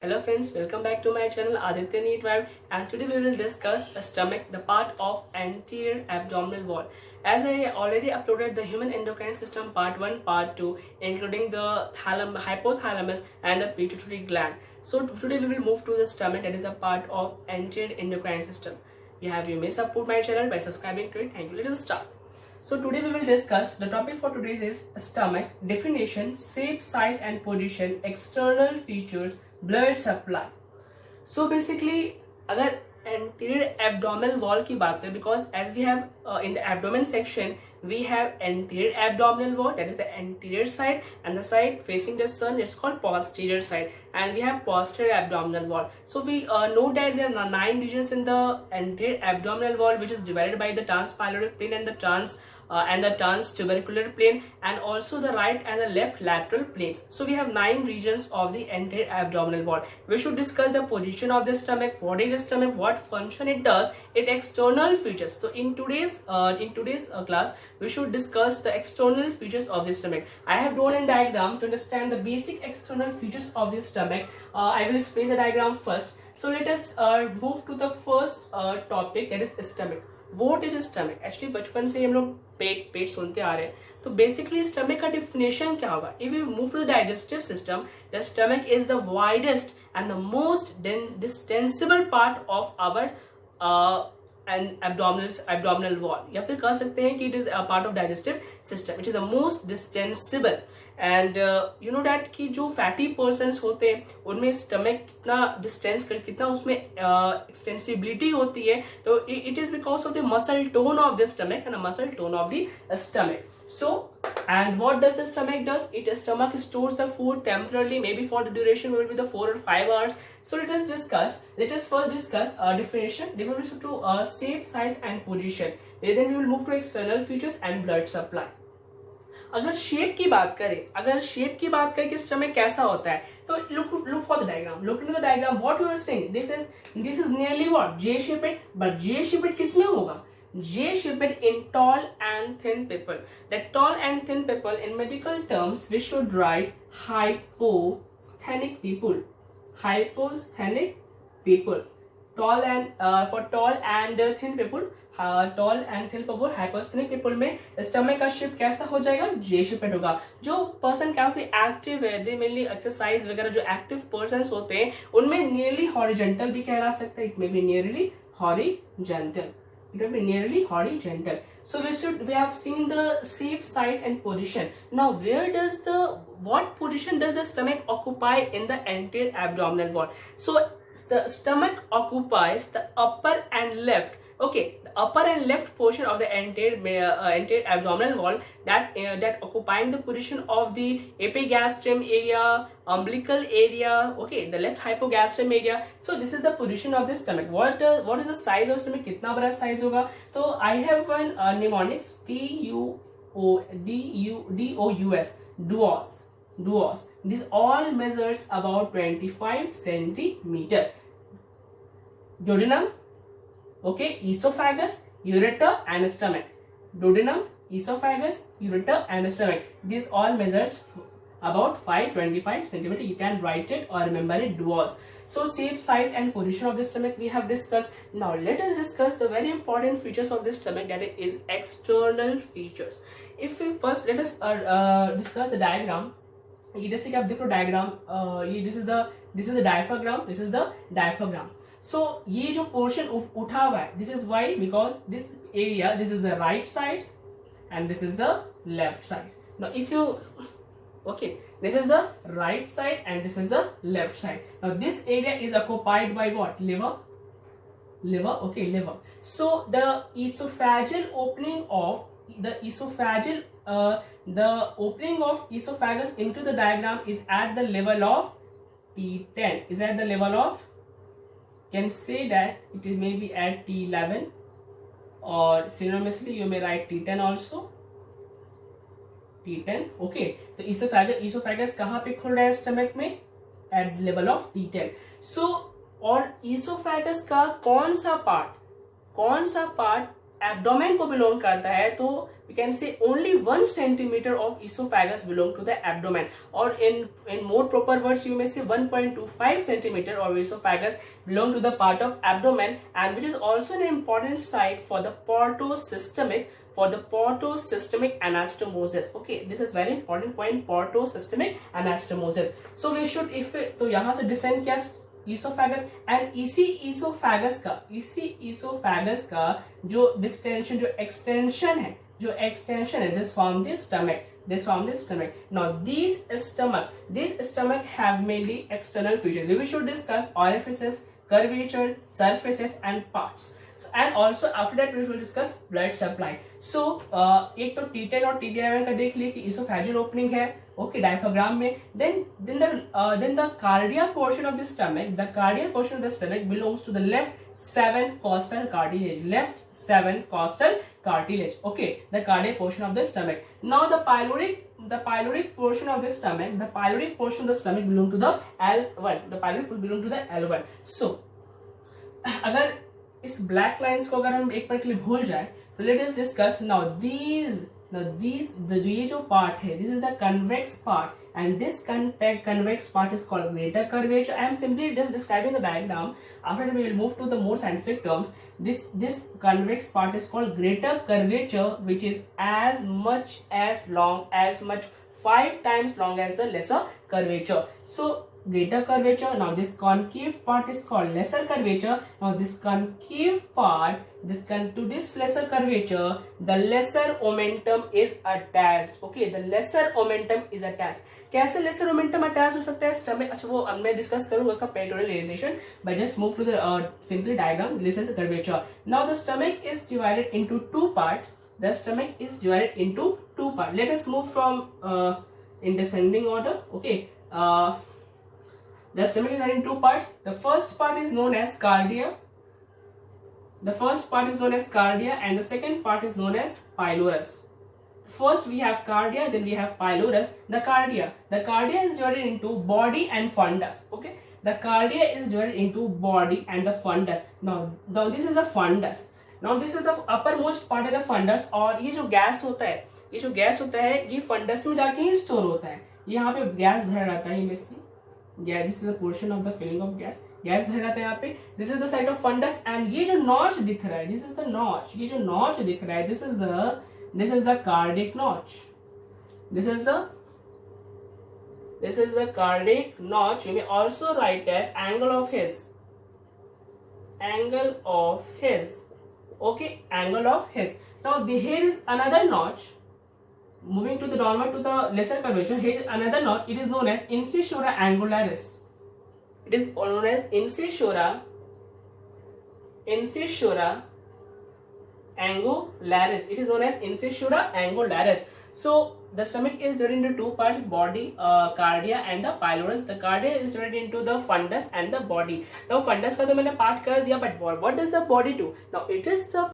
Hello friends, welcome back to my channel Aditya Neat Vibe, and today we will discuss a stomach, the part of anterior abdominal wall. As I already uploaded the human endocrine system part 1, part 2, including the hypothalamus and the pituitary gland. So today we will move to the stomach, that is a part of anterior endocrine system. You may support my channel by subscribing to it. Thank you. Let us start. So today we will discuss the topic for today's is stomach, definition, shape, size and position, external features, blood supply. So basically अगर anterior abdominal wall की बात करें, because as we have in the abdomen section we have anterior abdominal wall, that is the anterior side, and the side facing the sun is called posterior side, and we have posterior abdominal wall. So we know that there are 9 regions in the anterior abdominal wall, which is divided by the transpyloric plane and the transtubercular plane, and also the right and the left lateral planes. So we have 9 regions of the anterior abdominal wall. We should discuss the position of the stomach, what is the stomach, what function it does, its external features. So in today's class we should discuss the external features of the stomach. I have drawn a diagram to understand the basic external features of the stomach. I will explain the diagram first. So let us move to the first topic, that is stomach. What is stomach? Actually बचपन से हम लोग पेट सुनते आ रहे हैं, तो basically stomach का definition क्या होगा? If you move to the digestive system, the stomach is the widest and the most distensible part of our and abdominal wall, या फिर कह सकते हैं कि it is a part of digestive system. It is the most distensible, and you know that कि जो fatty persons होते हैं उनमें stomach कितना distance कितना उसमें extensibility होती है, तो it is because of the muscle tone of the stomach and the muscle tone of the stomach. So, and what does the stomach does? Stomach stores the food temporarily, maybe for the duration will be the 4 or 5 hours. So let us first discuss definition. Then we will move to shape, size and position. Then we will move to external features and blood supply. अगर shape की बात करें कि stomach कैसा होता है, तो look for the diagram. Look into the diagram. What you are seeing, this is nearly what? J-shaped. But J-shaped किसमें होगा? J-shaped in tall and thin people. That tall and thin people, in medical terms we should write hyposthenic people. Hyposthenic people. Tall and for tall and thin people, hyposthenic people में stomach का shape कैसा हो जाएगा? जे shaped होगा. जो person काफी active है, दे mainly exercise वगैरह, जो एक्टिव पर्सन्स होते हैं उनमें नियरली हॉरिजॉन्टल भी कहला सकता है. It may be nearly horizontal. So we have seen the shape, size and position. Now what position does the stomach occupy in the anterior abdominal wall? So the stomach occupies the upper and left, the upper and left portion of the anterior abdominal wall, that occupying the position of the epigastrium area, umbilical area, the left hypogastrium area. So this is the position of the stomach. What is the size of stomach? कितना बड़ा size होगा? तो I have one mnemonics, DOUS. This all measures about 25 centimeter. Duodenum, esophagus, ureter and stomach. Duodenum, esophagus, ureter and stomach. This all measures about 25 centimeter. You can write it or remember it, DOUS. So shape, size and position of the stomach we have discussed. Now let us discuss the very important features of the stomach, that is external features. If we first let us discuss the diagram. ये जैसे कि आप देखो diagram, ये this is the diaphragm. So ये जो portion उठा हुआ है, this is why, because this area, this is the right side and this is the left side. Now if you this is the right side and this is the left side. Now this area is occupied by what? Liver. So the esophageal opening of the opening of esophagus into the diagram is at the level of T10. Is at the level of, can say that it is maybe at T11, or synonymously you may write T10 also. T10. तो esophagus कहाँ पे खुल रहा है stomach में? At the level of T10. So और esophagus का कौन सा पार्ट एब्डोमेन को बिलोंग करता है तो we can say only 1 centimeter of esophagus belong to the abdomen, or in more proper words you may say 1.25 centimeter of esophagus belong to the part of abdomen, and which is also an important site for the portosystemic anastomosis. Okay, this is very important point, portosystemic anastomosis. So we should, if तो यहाँ से descend क्या esophagus, and इसी esophagus का जो distension, जो extension है, this form the stomach. Now these stomach have mainly external features. We should discuss orifices, curvature, surfaces and parts. So, and also after that we will discuss blood supply. So एक तो T10 और T11 का देख लिए कि esophageal opening है, okay, diaphragm में. Then the cardiac portion of the stomach, belongs to the left 7th costal cartilage. Okay, the cardiac portion of the stomach. Now the pyloric portion of the stomach, belong to the L1. The pyloric will belong to the L1. So अगर इस black lines को अगर हम एक बार के लिए भूल जाए तो लेट अस डिस्कस नाउ ये जो पार्ट है, this is the convex part, and this convex part is called greater curvature. I am simply just describing the diagram. After that we will move to the more scientific terms. This convex part is called greater curvature, which is as much 5 times long as the lesser curvature. So greater curvature. Now this concave part is called lesser curvature. Now this concave part, to this lesser curvature, the lesser omentum is attached. Okay, the lesser omentum is attached. कैसे lesser omentum attached हो सकता है stomach? अच्छा, वो मैं discuss करूंगा उसका peritoneal relation. But just move to the simple diagram. Lesser curvature. Now the stomach is divided into two parts. Let us move from in descending order. Okay. The stomach is divided in two parts. The first part is known as cardia. And the second part is known as pylorus. First we have cardia, then we have pylorus. The cardia is divided into body and fundus. Okay, the cardia is divided into body and the fundus. Now this is the fundus. Now this is the uppermost part of the fundus. और ये जो gas होता है ये funds में जाके ही store होता है. यहाँ पे गैस भरा रहता है, this is the portion of the filling of gas. Gas भर जाता है यहाँ पे. This is the site of fundus, and ये जो notch दिख रहा है, this is the notch. ये जो notch दिख रहा है, this is the cardiac notch. This is the cardiac notch. You may also write as angle of His. Okay, angle of His. Now here is another notch. Moving to the downward to the lesser curvature, here is another notch. It is known as incisura angularis. It is known as incisura angularis. So the stomach is divided into two parts: body, cardia, and the pylorus. The cardia is divided into the fundus and the body. Now fundus का तो मैंने part कर दिया, but what does the body do? Now it is the